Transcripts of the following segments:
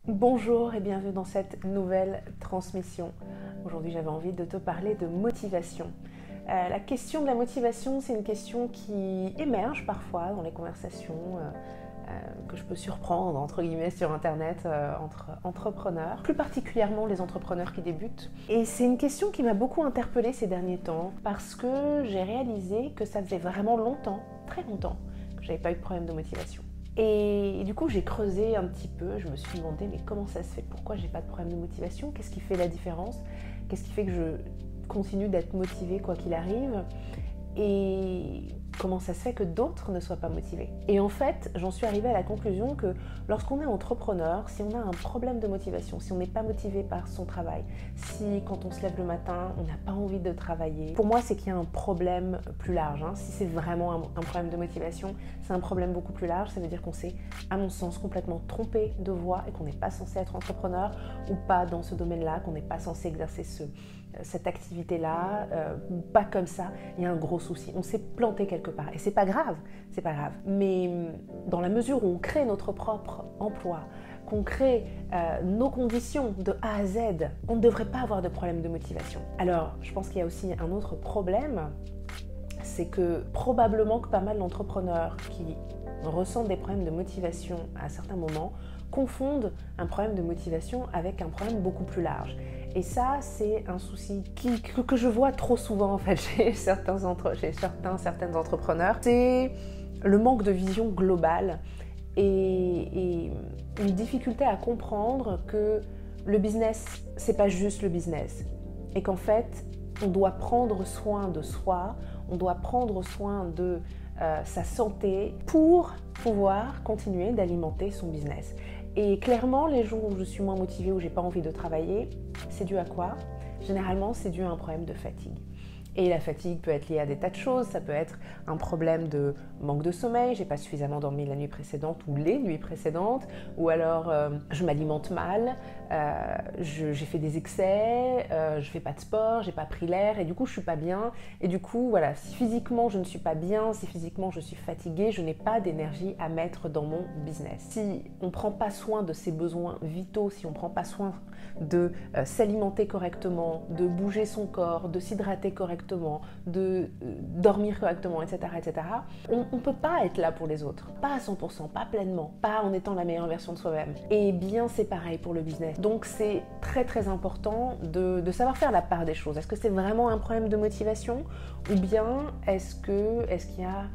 Bonjour et bienvenue dans cette nouvelle transmission. Aujourd'hui, j'avais envie de te parler de motivation. La question de la motivation, c'est une question qui émerge parfois dans les conversations que je peux surprendre, entre guillemets, sur Internet entre entrepreneurs, plus particulièrement les entrepreneurs qui débutent. Et c'est une question qui m'a beaucoup interpellée ces derniers temps parce que j'ai réalisé que ça faisait vraiment longtemps, très longtemps, que je n'avais pas eu de problème de motivation. Et du coup, j'ai creusé un petit peu, je me suis demandé mais comment ça se fait? Pourquoi j'ai pas de problème de motivation? Qu'est-ce qui fait la différence? Qu'est-ce qui fait que je continue d'être motivée quoi qu'il arrive? Et comment ça se fait que d'autres ne soient pas motivés? Et en fait, j'en suis arrivée à la conclusion que lorsqu'on est entrepreneur, si on a un problème de motivation, si on n'est pas motivé par son travail, si quand on se lève le matin, on n'a pas envie de travailler, pour moi, c'est qu'il y a un problème plus large. Si c'est vraiment un problème de motivation, c'est un problème beaucoup plus large. Ça veut dire qu'on s'est, à mon sens, complètement trompé de voie et qu'on n'est pas censé être entrepreneur ou pas dans ce domaine-là, qu'on n'est pas censé exercer cette activité-là, pas comme ça. Il y a un gros souci. On s'est planté quelque part. Et c'est pas grave, c'est pas grave. Mais dans la mesure où on crée notre propre emploi, qu'on crée nos conditions de A à Z, on ne devrait pas avoir de problème de motivation. Alors, je pense qu'il y a aussi un autre problème, c'est que probablement que pas mal d'entrepreneurs qui ressentent des problèmes de motivation à certains moments confondent un problème de motivation avec un problème beaucoup plus large. Et ça, c'est un souci que je vois trop souvent en fait chez certains entrepreneurs. C'est le manque de vision globale et une difficulté à comprendre que le business, c'est pas juste le business. Et qu'en fait, on doit prendre soin de soi, on doit prendre soin de sa santé pour pouvoir continuer d'alimenter son business. Et clairement, les jours où je suis moins motivée, où j'ai pas envie de travailler, c'est dû à quoi? Généralement, c'est dû à un problème de fatigue. Et la fatigue peut être liée à des tas de choses. Ça peut être un problème de manque de sommeil, j'ai pas suffisamment dormi la nuit précédente ou les nuits précédentes, ou alors je m'alimente mal, j'ai fait des excès, je fais pas de sport, j'ai pas pris l'air et du coup je suis pas bien. Et du coup voilà, si physiquement je ne suis pas bien, si physiquement je suis fatiguée, je n'ai pas d'énergie à mettre dans mon business. Si on prend pas soin de ses besoins vitaux, si on prend pas soin de s'alimenter correctement, de bouger son corps, de s'hydrater correctement, de dormir correctement, etc., etc., on ne peut pas être là pour les autres. Pas à 100%, pas pleinement, pas en étant la meilleure version de soi-même. Et bien, c'est pareil pour le business. Donc, c'est très très important de savoir faire la part des choses. Est-ce que c'est vraiment un problème de motivation ou bien est-ce qu'il y a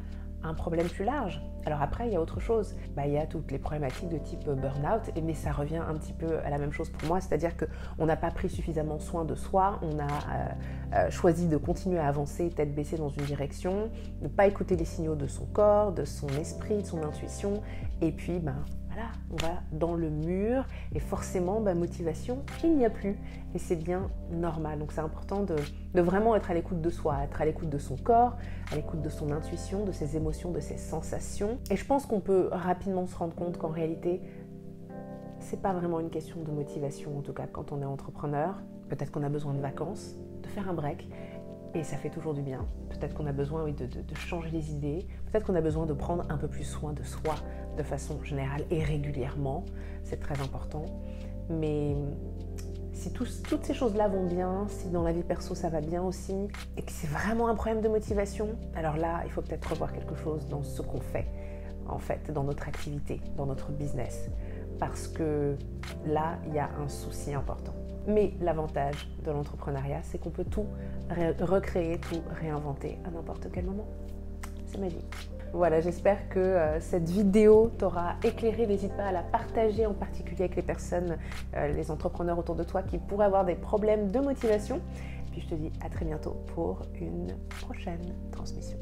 un problème plus large? Alors après, il y a autre chose. Il y a toutes les problématiques de type burn-out, mais ça revient un petit peu à la même chose pour moi, c'est-à-dire qu'on n'a pas pris suffisamment soin de soi, on a choisi de continuer à avancer tête baissée dans une direction, ne pas écouter les signaux de son corps, de son esprit, de son intuition, et puis voilà, on va dans le mur et forcément, motivation, il n'y a plus. Et c'est bien normal. Donc c'est important de vraiment être à l'écoute de soi, être à l'écoute de son corps, à l'écoute de son intuition, de ses émotions, de ses sensations. Et je pense qu'on peut rapidement se rendre compte qu'en réalité, c'est pas vraiment une question de motivation, en tout cas quand on est entrepreneur. Peut-être qu'on a besoin de vacances, de faire un break. Et ça fait toujours du bien. Peut-être qu'on a besoin de changer les idées. Peut-être qu'on a besoin de prendre un peu plus soin de soi de façon générale et régulièrement. C'est très important. Mais si toutes ces choses-là vont bien, si dans la vie perso ça va bien aussi, et que c'est vraiment un problème de motivation, alors là, il faut peut-être revoir quelque chose dans ce qu'on fait, en fait, dans notre activité, dans notre business. Parce que là, il y a un souci important. Mais l'avantage de l'entrepreneuriat, c'est qu'on peut tout recréer, tout réinventer à n'importe quel moment. C'est magique. Voilà, j'espère que cette vidéo t'aura éclairé. N'hésite pas à la partager, en particulier avec les personnes, les entrepreneurs autour de toi qui pourraient avoir des problèmes de motivation. Et puis je te dis à très bientôt pour une prochaine transmission.